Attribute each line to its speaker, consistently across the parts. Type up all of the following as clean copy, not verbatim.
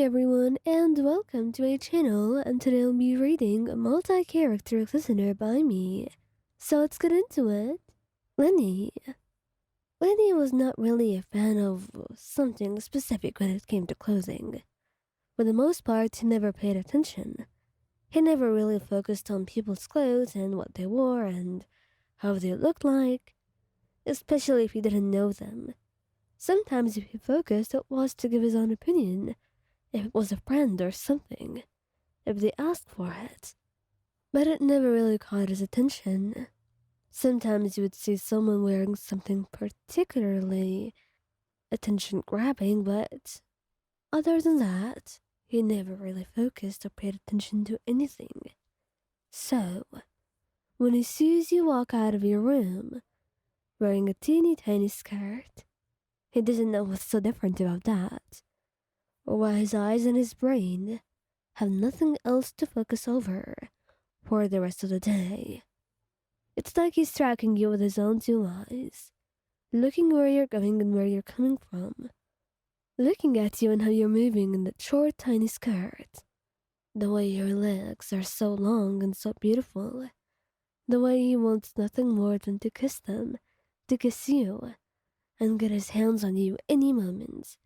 Speaker 1: everyone, and welcome to my channel, and today I'll be reading a multi-character listener by me. So let's get into it. Lenny. Lenny was not really a fan of something specific when it came to clothing. For the most part, he never paid attention. He never really focused on people's clothes and what they wore and how they looked like, especially if he didn't know them. Sometimes if he focused, it was to give his own opinion, if it was a friend or something, if they asked for it. But it never really caught his attention. Sometimes you would see someone wearing something particularly attention-grabbing, but other than that, he never really focused or paid attention to anything. So, when he sees you walk out of your room, wearing a teeny tiny skirt, he doesn't know what's so different about that, or why his eyes and his brain have nothing else to focus over for the rest of the day. It's like he's tracking you with his own two eyes, looking where you're going and where you're coming from, looking at you and how you're moving in that short, tiny skirt, the way your legs are so long and so beautiful, the way he wants nothing more than to kiss them, to kiss you, and get his hands on you any moment.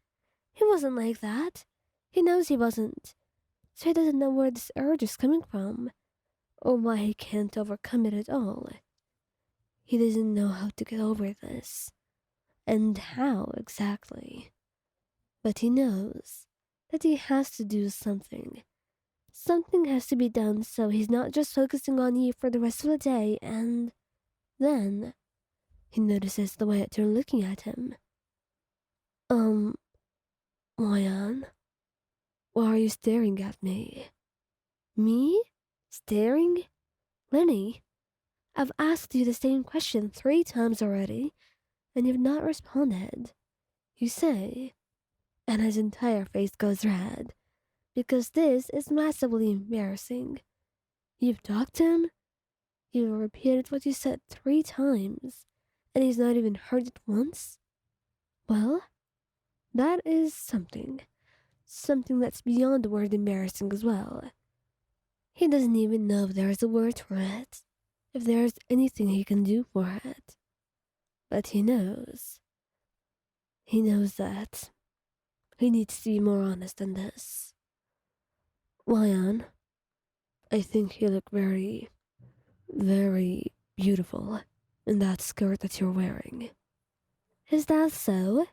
Speaker 1: He wasn't like that. He knows he wasn't. So he doesn't know where this urge is coming from, or why he can't overcome it at all. He doesn't know how to get over this, and how exactly. But he knows that he has to do something. Something has to be done so he's not just focusing on you for the rest of the day, and then he notices the way that you're looking at him. Ryan, why are you staring at me? Me? Staring? Lenny, I've asked you the same question 3 times already, and you've not responded. You say, and his entire face goes red, because this is massively embarrassing. You've talked to him? You've repeated what you said 3 times, and he's not even heard it once? Well, that is something. Something that's beyond the word embarrassing as well. He doesn't even know if there is a word for it, if there is anything he can do for it. But he knows. He knows that he needs to be more honest than this. Lion, I think you look very, very beautiful in that skirt that you're wearing. Is that so?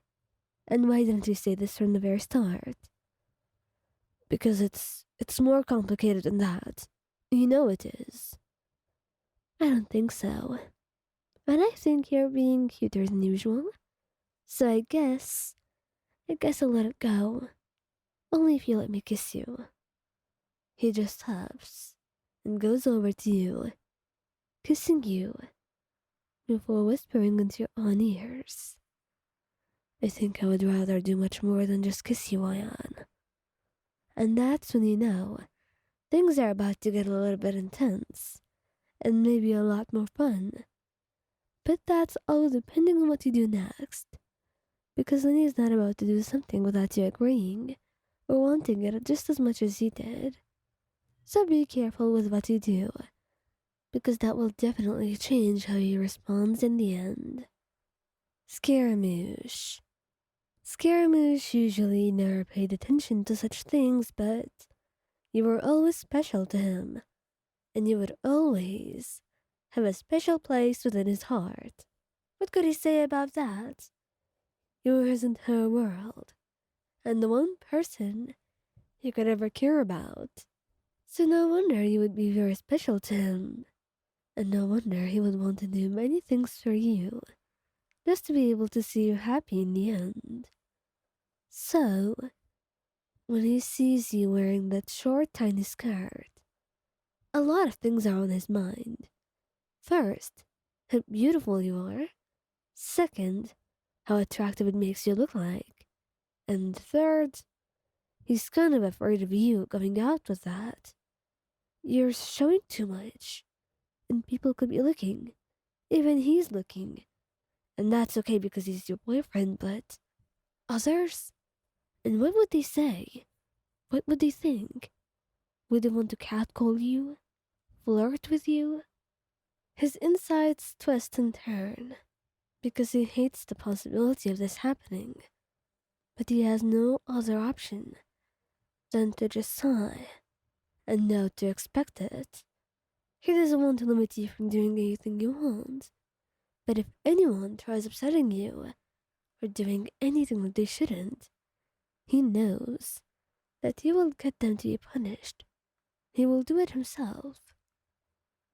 Speaker 1: And why didn't you say this from the very start? Because it's more complicated than that. You know it is. I don't think so. But I think you're being cuter than usual. So I guess I'll let it go. Only if you let me kiss you. He just huffs and goes over to you, kissing you, before whispering into your own ears. I think I would rather do much more than just kiss you, Ian. And that's when you know things are about to get a little bit intense, and maybe a lot more fun. But that's all depending on what you do next, because Lenny is not about to do something without you agreeing, or wanting it just as much as he did. So be careful with what you do, because that will definitely change how he responds in the end. Scaramouche. Scaramouche usually never paid attention to such things, but you were always special to him, and you would always have a special place within his heart. What could he say about that? You were his entire world, and the one person he could ever care about. So no wonder you would be very special to him, and no wonder he would want to do many things for you, just to be able to see you happy in the end. So, when he sees you wearing that short, tiny skirt, a lot of things are on his mind. First, how beautiful you are. Second, how attractive it makes you look like. And third, he's kind of afraid of you going out with that. You're showing too much, and people could be looking. Even he's looking. And that's okay because he's your boyfriend, but others? And what would they say? What would they think? Would they want to catcall you? Flirt with you? His insides twist and turn because he hates the possibility of this happening, but he has no other option than to just sigh and know to expect it. He doesn't want to limit you from doing anything you want, but if anyone tries upsetting you or doing anything that they shouldn't, he knows that he will get them to be punished. He will do it himself.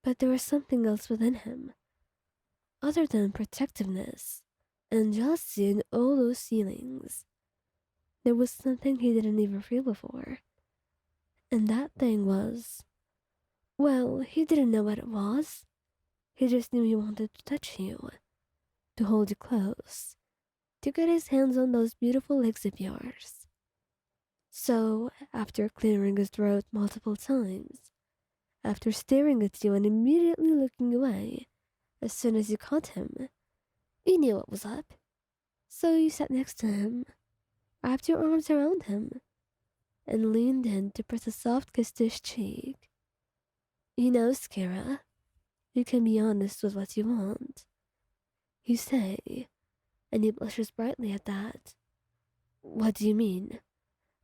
Speaker 1: But there was something else within him, other than protectiveness and jealousy and all those feelings. There was something he didn't even feel before. And that thing was, well, he didn't know what it was. He just knew he wanted to touch you, to hold you close, to get his hands on those beautiful legs of yours. So, after clearing his throat multiple times, after staring at you and immediately looking away as soon as you caught him, you knew what was up. So you sat next to him, wrapped your arms around him, and leaned in to press a soft kiss to his cheek. You know, Skara, you can be honest with what you want. You say, and he blushes brightly at that. What do you mean?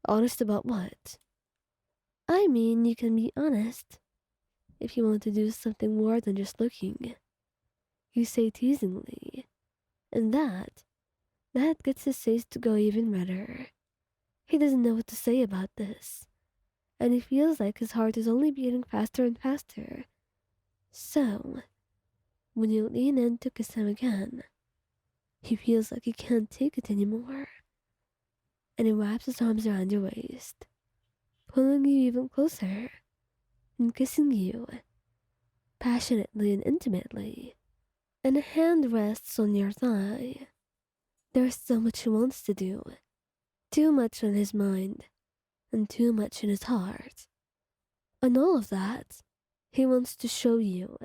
Speaker 1: Honest about what? I mean, you can be honest if you want to do something more than just looking. You say teasingly, and that gets his face to go even redder. He doesn't know what to say about this, and he feels like his heart is only beating faster and faster. So, when you lean in to kiss him again, he feels like he can't take it anymore, and he wraps his arms around your waist, pulling you even closer, and kissing you, passionately and intimately, and a hand rests on your thigh. There's so much he wants to do, too much on his mind, and too much in his heart. And all of that, he wants to show you.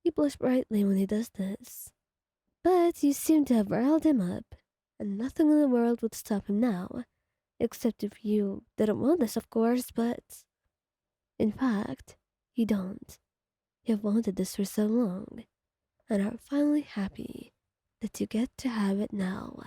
Speaker 1: You blush brightly when he does this. But you seem to have riled him up, and nothing in the world would stop him now, except if you didn't want this, of course, but in fact, you don't. You've wanted this for so long, and are finally happy that you get to have it now.